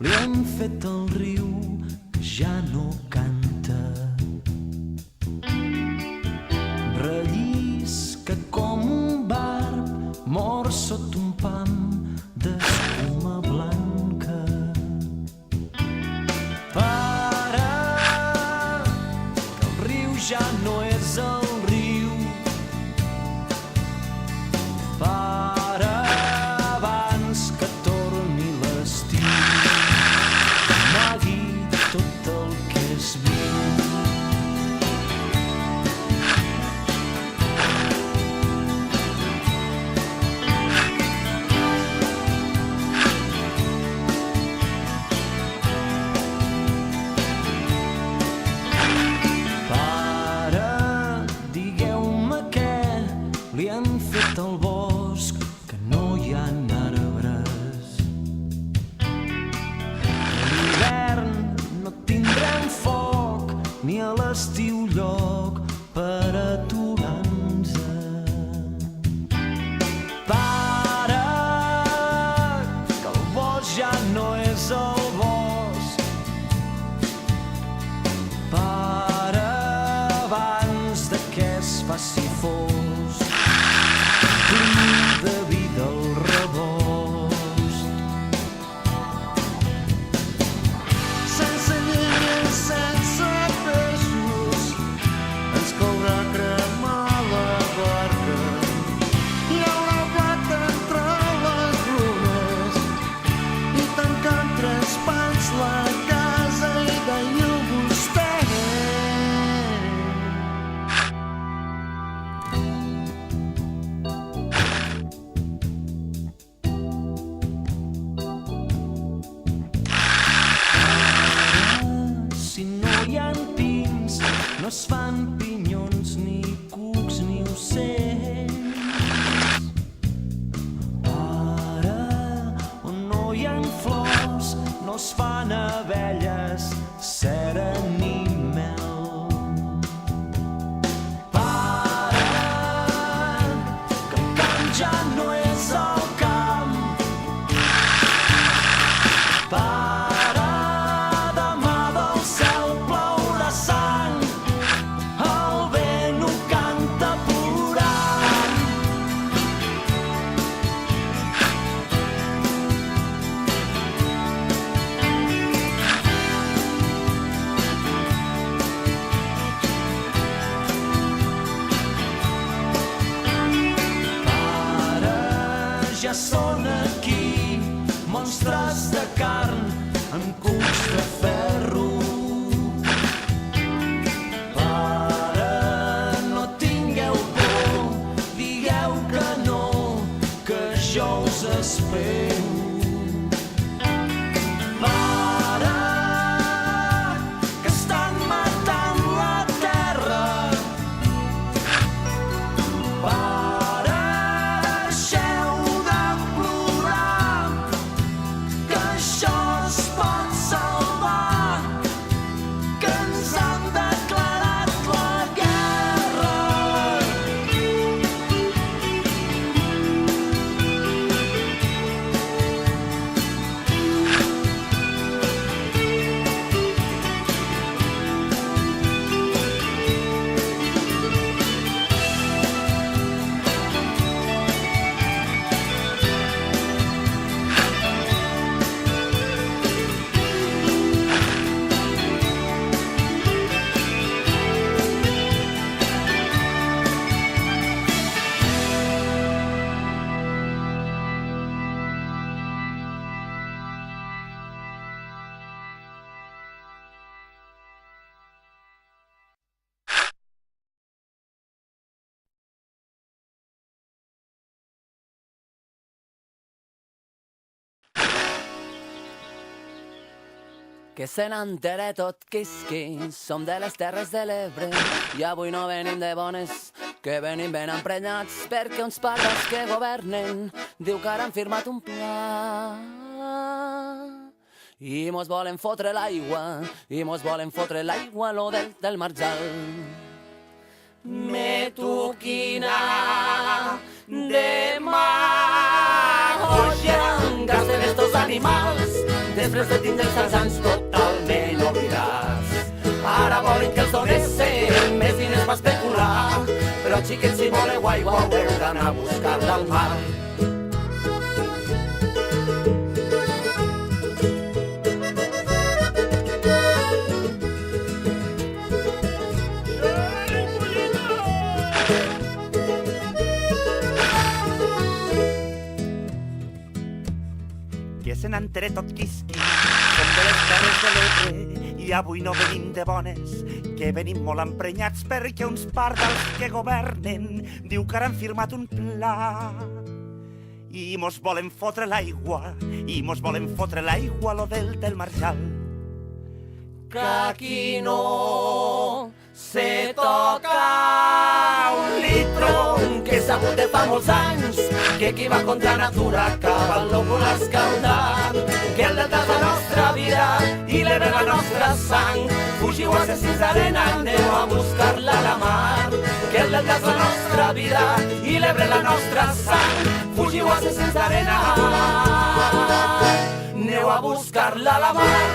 li han fet el riu que ja no canta. Rellisca com un barb mort sota un pam d'escuma blanca. Para, que el riu ja no és el riu. Para abans que torni l'estiu, que amagui tot el que és viu. Li han fet al bosc que no hi ha arbres. A l'hivern no tindrem foc ni a l'estiu lloc per aturar-nos. Para, que el bosc ja no és el bosc. Para abans de que es faci fosc, de vida al rebost. Sense llenyes, sense peixos, ens caurà cremar la barca. Hi haurà blat entre les runes i tancant 3 pans la casa i deia vostè. No es fan pinyons, ni cucs, ni ocells. Ara, on no hi ha flors, no es fan abelles, cera ni mel. Para, que el camp ja no és el camp. Para, demà del cel plourà sang. Ja són aquí monstres de carn amb cucs de ferro. Para, no tingueu por, digueu que no, que jo us espero. Para, que estan matant la terra. Para, Que se n'entere tot qui és qui, som de les Terres de l'Ebre i avui no venim de bones, que venim ben emprenyats perquè uns pares que governen diu que ara han firmat un pla i mos volen fotre l'aigua, i mos volen fotre l'aigua a lo del Marjal. Me toquina de mal, oye, gas de estos animals, de després de tindre els anys totalment oblidats. Ara volen que els donessin més diners per especular, però xiquets, si voleu aigua haureu d'anar a buscar-la al mar. Que se n'entere tot quisqui, som de les Terres de l'Ebre i avui no venim de bones, que venim molt emprenyats perquè uns pardals que governen diu que ara han firmat un pla i mos volen fotre l'aigua, lo del Marjal. Que aquí no se toca un litro, que s'ha hagut de fa molts anys, que qui va contra natura acaba el lòbul escaldat, que el delta és la nostra vida i l'Ebre la nostra sang. Fugiu, assassins d'arena, aneu a buscar-la a la mar, que el delta és la nostra vida i l'Ebre la nostra sang. Fugiu, assassins d'arena, aneu a buscar-la a la mar.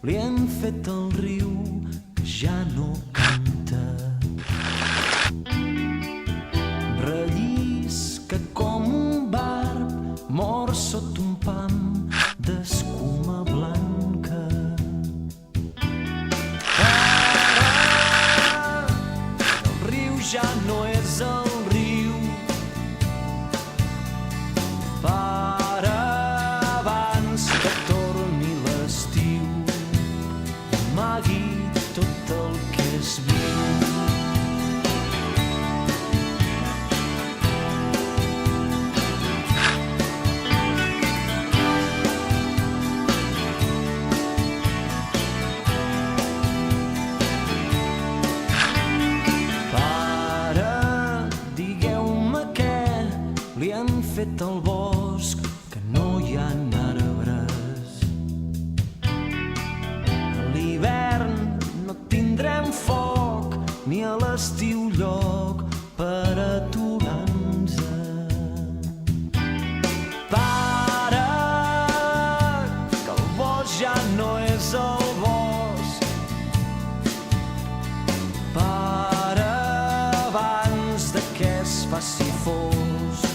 Li han fet el riu que ja no canta. Rellisca com un barb mort sota un pam d'escuma blanca. Ara el riu ja no és el riu. Para abans que torni l'estiu, amagui tot el que es viu. Pare, digueu-me què li han fet al bosc, que no hi ha arbres. A l'hivern no tindrem foc, ni a l'estiu lloc per aturar-nos. Pare, que el bosc ja no és el bosc. Pare, abans de que es faci fosc,